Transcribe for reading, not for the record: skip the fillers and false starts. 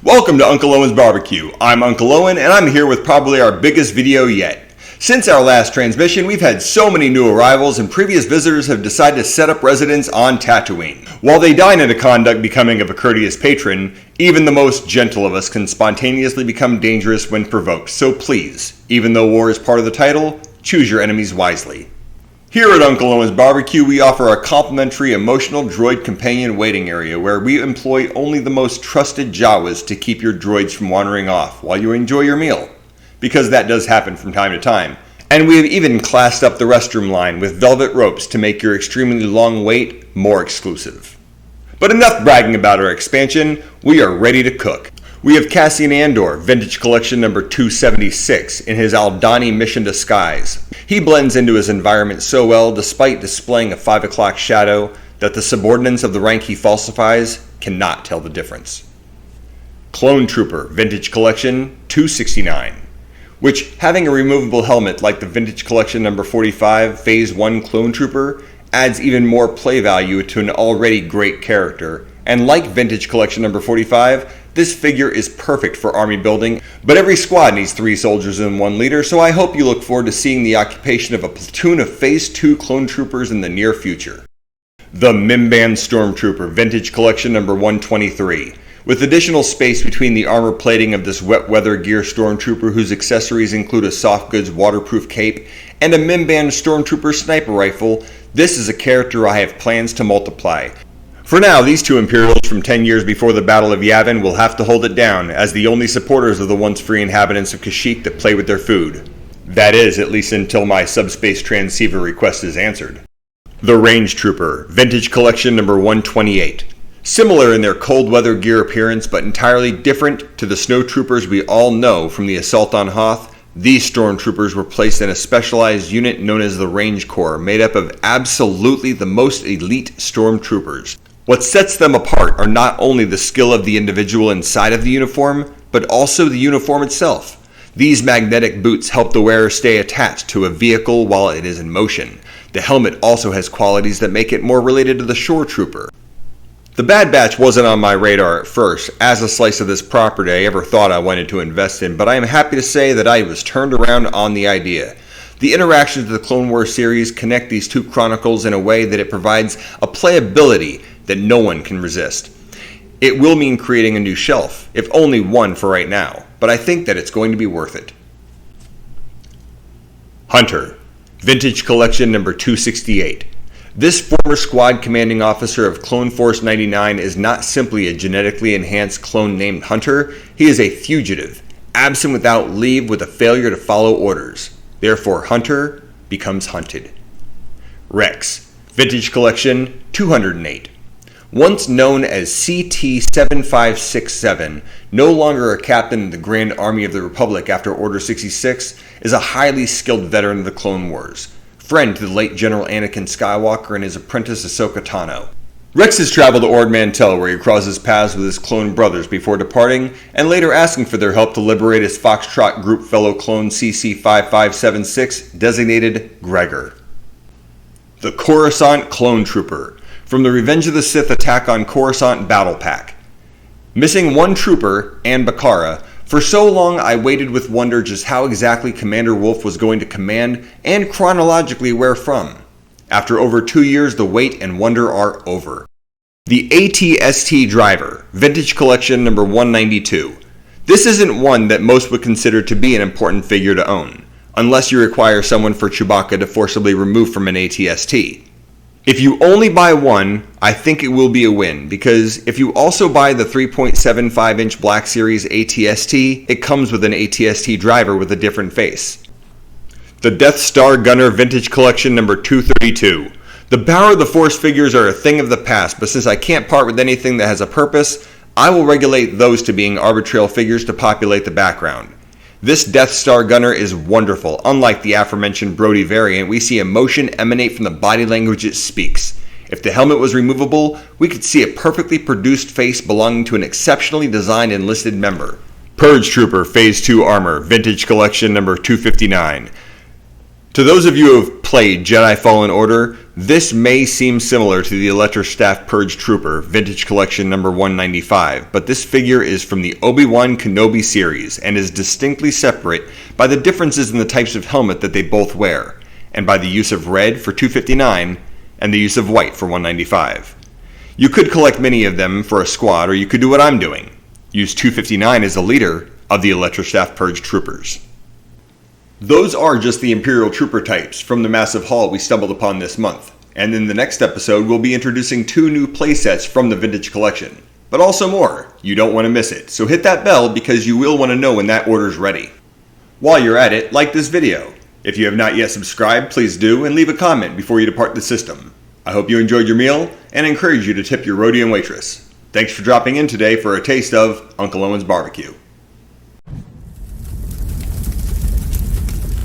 Welcome to Uncle Owen's Barbecue. I'm Uncle Owen, and I'm here with probably our biggest video yet. Since our last transmission, we've had so many new arrivals, and previous visitors have decided to set up residence on Tatooine. While they dine into conduct becoming of a courteous patron, even the most gentle of us can spontaneously become dangerous when provoked. So please, even though war is part of the title, choose your enemies wisely. Here at Uncle Owen's Barbecue, we offer a complimentary emotional droid companion waiting area where we employ only the most trusted Jawas to keep your droids from wandering off while you enjoy your meal. Because that does happen from time to time. And we have even classed up the restroom line with velvet ropes to make your extremely long wait more exclusive. But enough bragging about our expansion, we are ready to cook. We have Cassian Andor, Vintage Collection number 276, in his Aldani mission disguise. He blends into his environment so well despite displaying a 5 o'clock shadow that the subordinates of the rank he falsifies cannot tell the difference. Clone Trooper, Vintage Collection 269, which, having a removable helmet like the Vintage Collection number 45 Phase 1 Clone Trooper, adds even more play value to an already great character, and like Vintage Collection number 45, this figure is perfect for army building, but every squad needs 3 soldiers and 1 leader, so I hope you look forward to seeing the occupation of a platoon of Phase 2 clone troopers in the near future. The Mimban Stormtrooper, Vintage Collection number 123. With additional space between the armor plating of this wet weather gear Stormtrooper whose accessories include a soft goods waterproof cape and a Mimban Stormtrooper sniper rifle, this is a character I have plans to multiply. For now, these 2 Imperials from 10 years before the Battle of Yavin will have to hold it down as the only supporters of the once free inhabitants of Kashyyyk that play with their food. That is, at least until my subspace transceiver request is answered. The Range Trooper, Vintage Collection number 128. Similar in their cold weather gear appearance, but entirely different to the snowtroopers we all know from the assault on Hoth, these stormtroopers were placed in a specialized unit known as the Range Corps, made up of absolutely the most elite stormtroopers. What sets them apart are not only the skill of the individual inside of the uniform, but also the uniform itself. These magnetic boots help the wearer stay attached to a vehicle while it is in motion. The helmet also has qualities that make it more related to the shore trooper. The Bad Batch wasn't on my radar at first, as a slice of this property I ever thought I wanted to invest in, but I am happy to say that I was turned around on the idea. The interactions of the Clone Wars series connect these 2 chronicles in a way that it provides a playability that no one can resist. It will mean creating a new shelf, if only one for right now, but I think that it's going to be worth it. Hunter, Vintage Collection number 268. This former squad commanding officer of Clone Force 99 is not simply a genetically enhanced clone named Hunter, he is a fugitive, absent without leave with a failure to follow orders. Therefore Hunter becomes hunted. Rex, Vintage Collection 208. Once known as CT-7567, no longer a captain in the Grand Army of the Republic after Order 66, is a highly skilled veteran of the Clone Wars, friend to the late General Anakin Skywalker and his apprentice Ahsoka Tano. Rex has traveled to Ord Mantell where he crosses paths with his clone brothers before departing, and later asking for their help to liberate his Foxtrot Group fellow clone CC-5576, designated Gregor. The Coruscant Clone Trooper, from the Revenge of the Sith Attack on Coruscant Battle Pack. Missing 1 trooper, and Bakara, for so long I waited with wonder just how exactly Commander Wolffe was going to command and chronologically where from. After over 2 years, the wait and wonder are over. The ATST Driver, Vintage Collection number 192. This isn't one that most would consider to be an important figure to own, unless you require someone for Chewbacca to forcibly remove from an ATST. If you only buy one, I think it will be a win, because if you also buy the 3.75-inch Black Series ATST, it comes with an ATST driver with a different face. The Death Star Gunner Vintage Collection number 232. The Power of the Force figures are a thing of the past, but since I can't part with anything that has a purpose, I will regulate those to being arbitrary figures to populate the background. This Death Star Gunner is wonderful. Unlike the aforementioned Brody variant, we see emotion emanate from the body language it speaks. If the helmet was removable, we could see a perfectly produced face belonging to an exceptionally designed enlisted member. Purge Trooper Phase 2 Armor, Vintage Collection number 259. To those of you who have played Jedi Fallen Order, this may seem similar to the Electric Staff Purge Trooper, Vintage Collection number 195, but this figure is from the Obi-Wan Kenobi series and is distinctly separate by the differences in the types of helmet that they both wear, and by the use of red for 259 and the use of white for 195. You could collect many of them for a squad, or you could do what I'm doing. Use 259 as a leader of the Electric Staff Purge Troopers. Those are just the Imperial Trooper types from the massive haul we stumbled upon this month, and in the next episode we'll be introducing 2 new playsets from the Vintage Collection. But also more, you don't want to miss it, so hit that bell because you will want to know when that order's ready. While you're at it, like this video. If you have not yet subscribed, please do, and leave a comment before you depart the system. I hope you enjoyed your meal, and encourage you to tip your Rhodian waitress. Thanks for dropping in today for a taste of Uncle Owen's Barbecue.